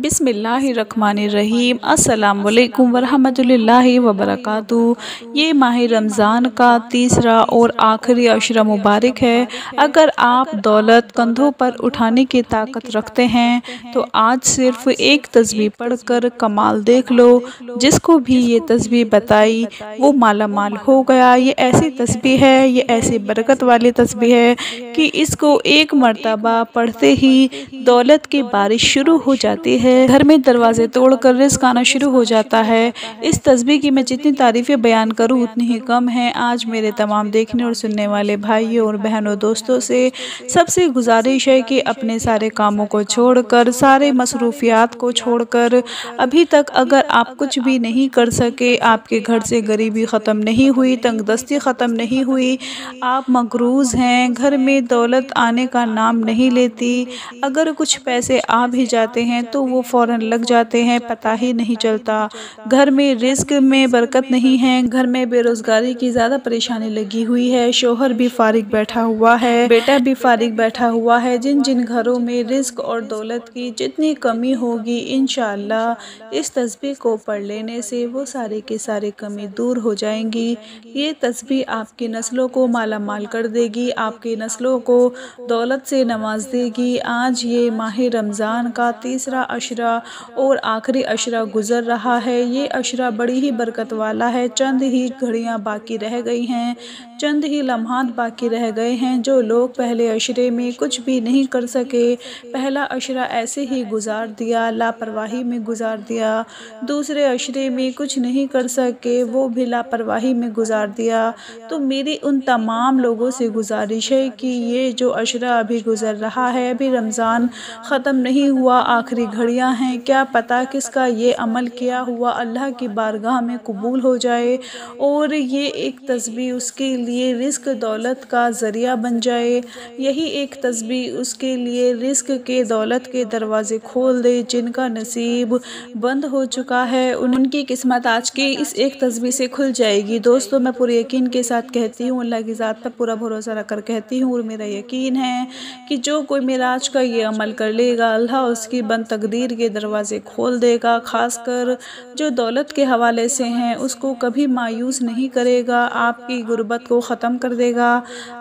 बिस्मिल्लाहिर्रहमानिर्रहीम। अस्सलाम वालेकुम वरहमतुल्लाहि वबरकातुहू। ये माह रमज़ान का तीसरा और आखिरी अशरा मुबारक है। अगर आप दौलत कंधों पर उठाने की ताकत रखते हैं तो आज सिर्फ एक तस्बीह पढ़कर कमाल देख लो। जिसको भी ये तस्बीह बताई वो माला माल हो गया। ये ऐसी तस्बीह है, ये ऐसी बरकत वाली तस्बीह है कि इसको एक मर्तबा पढ़ते ही दौलत की बारिश शुरू हो जाती है। घर में दरवाजे तोड़कर रिज़्क़ आना शुरू हो जाता है। इस तस्बीह की मैं जितनी तारीफ़ें बयान करूँ उतनी ही कम है। आज मेरे तमाम देखने और सुनने वाले भाइयों और बहनों दोस्तों से सबसे गुजारिश है कि अपने सारे कामों को छोड़कर, सारे मसरूफियात को छोड़कर, अभी तक अगर आप कुछ भी नहीं कर सके, आपके घर से गरीबी ख़त्म नहीं हुई, तंगदस्ती ख़त्म नहीं हुई, आप मकरूज़ हैं, घर में दौलत आने का नाम नहीं लेती, अगर कुछ पैसे आ भी जाते हैं तो वो फ़ौरन लग जाते हैं, पता ही नहीं चलता, घर में रिज़्क़ में बरकत नहीं है, घर में बेरोज़गारी की ज़्यादा परेशानी लगी हुई है, शोहर भी फारिग बैठा हुआ है, बेटा भी फारिग बैठा हुआ है। जिन जिन घरों में रिज़्क़ और दौलत की जितनी कमी होगी, इंशाअल्लाह इस तस्बीह को पढ़ लेने से वो सारी की सारी कमी दूर हो जाएंगी। ये तस्बीह आपकी नस्लों को माला माल कर देगी, आपकी नस्लों को दौलत से नवाज देगी। आज ये माह रमज़ान का तीसरा अशरा और आखिरी अशरा गुज़र रहा है। ये अशरा बड़ी ही बरकत वाला है। चंद ही घड़ियाँ बाकी रह गई हैं, चंद ही लम्हात बाकी रह गए हैं। जो लोग पहले अशरे में कुछ भी नहीं कर सके, पहला अशरा ऐसे ही गुजार दिया, लापरवाही में गुजार दिया, दूसरे अशरे में कुछ नहीं कर सके, वो भी लापरवाही में गुजार दिया, तो मेरी उन तमाम लोगों से गुजारिश है कि ये जो अशरा अभी गुज़र रहा है, अभी रमज़ान ख़त्म नहीं हुआ, आखिरी घड़ियां हैं, क्या पता किसका ये अमल किया हुआ अल्लाह की बारगाह में कबूल हो जाए और ये एक तस्बीह उसके लिए रिज़्क़ दौलत का ज़रिया बन जाए। यही एक तस्बीह उसके लिए रिज़्क़ के, दौलत के दरवाज़े खोल दे। जिनका नसीब बंद हो चुका है उनकी किस्मत आज की इस एक तस्बीह से खुल जाएगी। दोस्तों, मैं पूरे यकीन के साथ कहती हूँ, अल्लाह की ज़ात पर पूरा भरोसा रखकर कहती हूँ और मेरा यकीन है कि जो कोई मेराज का ये अमल कर लेगा, अल्लाह उसकी बंद तकदीर के दरवाज़े खोल देगा। ख़ासकर जो दौलत के हवाले से हैं उसको कभी मायूस नहीं करेगा, आपकी गुर्बत को ख़त्म कर देगा,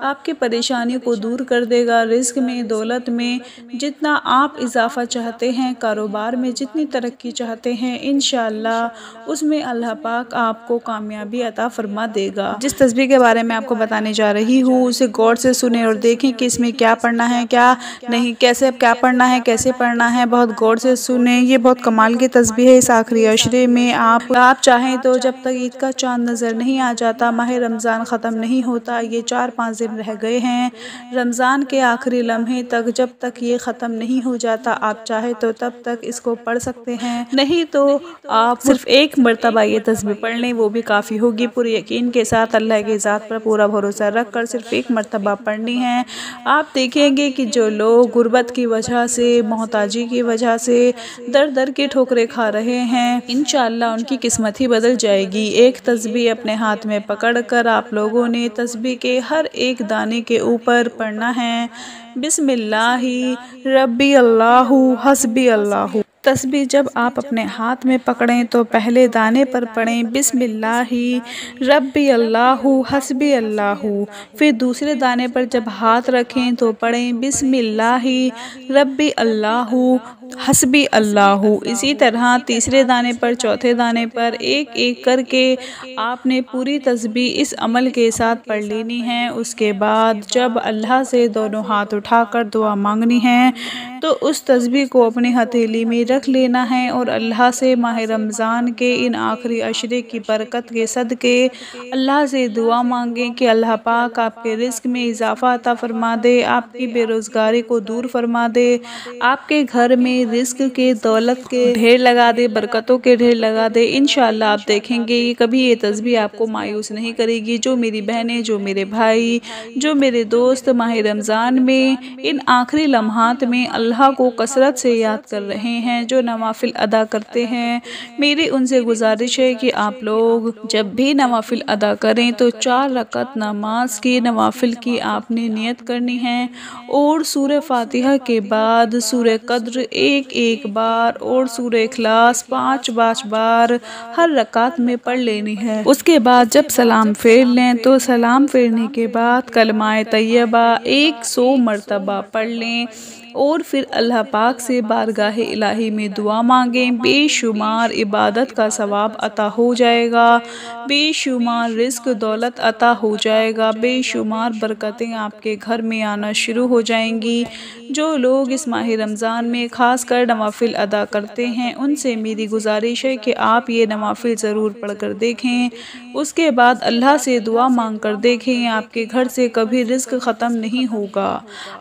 आपकी परेशानी को दूर कर देगा। रिज़्क़ में, दौलत में जितना आप इजाफ़ा चाहते हैं, कारोबार में जितनी तरक्की चाहते हैं, इंशाअल्लाह उसमें अल्लाह पाक आपको कामयाबी अता फ़रमा देगा। जिस तस्बीह के बारे में आपको बताने जा रही हूँ उसे गौर से सुने और देखें कि इसमें क्या पढ़ना है, क्या नहीं, कैसे क्या पढ़ना है, कैसे पढ़ना है, बहुत गौर से सुने। ये बहुत कमाल की तस्बीह है। इस आखिरी अशरे में आप चाहें तो जब तक ईद का चाँद नज़र नहीं आ जाता, माह रमज़ान ख़त्म नहीं होता, ये 4-5 दिन रह गए हैं रमज़ान के आखिरी लम्हे तक, जब तक ये ख़त्म नहीं हो जाता, आप चाहे तो तब तक इसको पढ़ सकते हैं, नहीं तो आप सिर्फ एक मरतबा ये तस्बीह पढ़ लें, वो भी काफ़ी होगी। पूरे यकीन के साथ अल्लाह की ज़ात पर पूरा भरोसा रख कर सिर्फ एक मरतबा पढ़नी है। आप देखेंगे कि जो लोग गुर्बत की वजह से, मोहताजी की वजह से दर दर की ठोकरें खा रहे हैं, इंशाअल्लाह उनकी किस्मत ही बदल जाएगी। एक तस्बीह अपने हाथ में पकड़कर आप लोगों ने तस्बीह के हर एक दाने के ऊपर पढ़ना है, बिस्मिल्लाहि रब्बी अल्लाहु हस्बी अल्लाहु। तस्बीह जब आप अपने हाथ में पकड़ें तो पहले दाने पर पढ़ें बिस्मिल्लाहि रब्बी अल्लाहु हस्बी अल्लाहु। फिर दूसरे दाने पर जब हाथ रखें तो पढ़ें बिस्मिल्लाहि रब्बी अल्लाहु हस्बी अल्लाहु। इसी तरह तीसरे दाने पर, चौथे दाने पर एक एक करके आपने पूरी तस्बीह इस अमल के साथ पढ़ लेनी है। उसके बाद जब अल्लाह से दोनों हाथ उठाकर दुआ मांगनी है तो उस तस्बीह को अपनी हथेली में रख लेना है और अल्लाह से माह रमज़ान के इन आखिरी अशरे की बरकत के सदके अल्लाह से दुआ मांगें कि अल्लाह पाक आपके रिज़्क़ में इजाफ़ा अता फ़रमा दे, आपकी बेरोज़गारी को दूर फरमा दे, आपके घर में रिज़्क़ के, दौलत के ढेर लगा दे, बरकतों के ढेर लगा दे। इंशाअल्लाह आप देखेंगे कभी ये तस्बीह आपको मायूस नहीं करेगी। जो मेरी बहनें, जो मेरे भाई, जो मेरे दोस्त माह रमज़ान में इन आखिरी लम्हात में अल्लाह को कसरत से याद कर रहे हैं, जो नवाफिल अदा करते हैं, मेरी उनसे गुजारिश है कि आप लोग जब भी नवाफिल अदा करें तो 4 रकात नमाज की, नवाफिल की आपने नियत करनी है और सूरह फातिहा के बाद सूरह कद्र एक एक बार और सूरह इखलास 5 बार हर रकात में पढ़ लेनी है। उसके बाद जब सलाम फेर लें तो सलाम फेरने के बाद कलमाए तैयबा 100 मरतबा पढ़ लें और फिर अल्लाह पाक से बारगाह इलाही में दुआ मांगें। बेशुमार इबादत का सवाब अता हो जाएगा, बेशुमार रिस्क दौलत अता हो जाएगा, बेशुमार बरकतें आपके घर में आना शुरू हो जाएंगी। जो लोग इस माह रमज़ान में ख़ास कर नवाफिल अदा करते हैं उनसे मेरी गुजारिश है कि आप ये नवाफिल ज़रूर पढ़ कर देखें। उसके बाद अल्लाह से दुआ मांग कर देखें, आपके घर से कभी रिस्क ख़त्म नहीं होगा।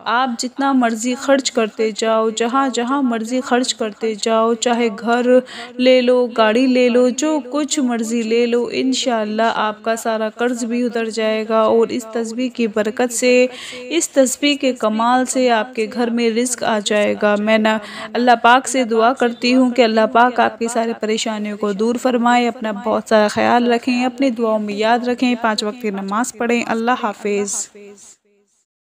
आप जितना मर्ज़ी खर्च करते जाओ, जहाँ जहाँ मर्ज़ी खर्च करते जाओ, चाहे घर ले लो, गाड़ी ले लो, जो कुछ मर्ज़ी ले लो, इंशाअल्लाह आपका सारा कर्ज़ भी उतर जाएगा। और इस तस्बीह की बरकत से, इस तस्बीह के कमाल से आपके घर में रिस्क आ जाएगा। मैं ना अल्लाह पाक से दुआ करती हूँ कि अल्लाह पाक आपकी सारी परेशानियों को दूर फरमाए। अपना बहुत सारा ख्याल रखें, अपनी दुआओं में याद रखें, 5 वक्त की नमाज़ पढ़ें। अल्लाह हाफिज़।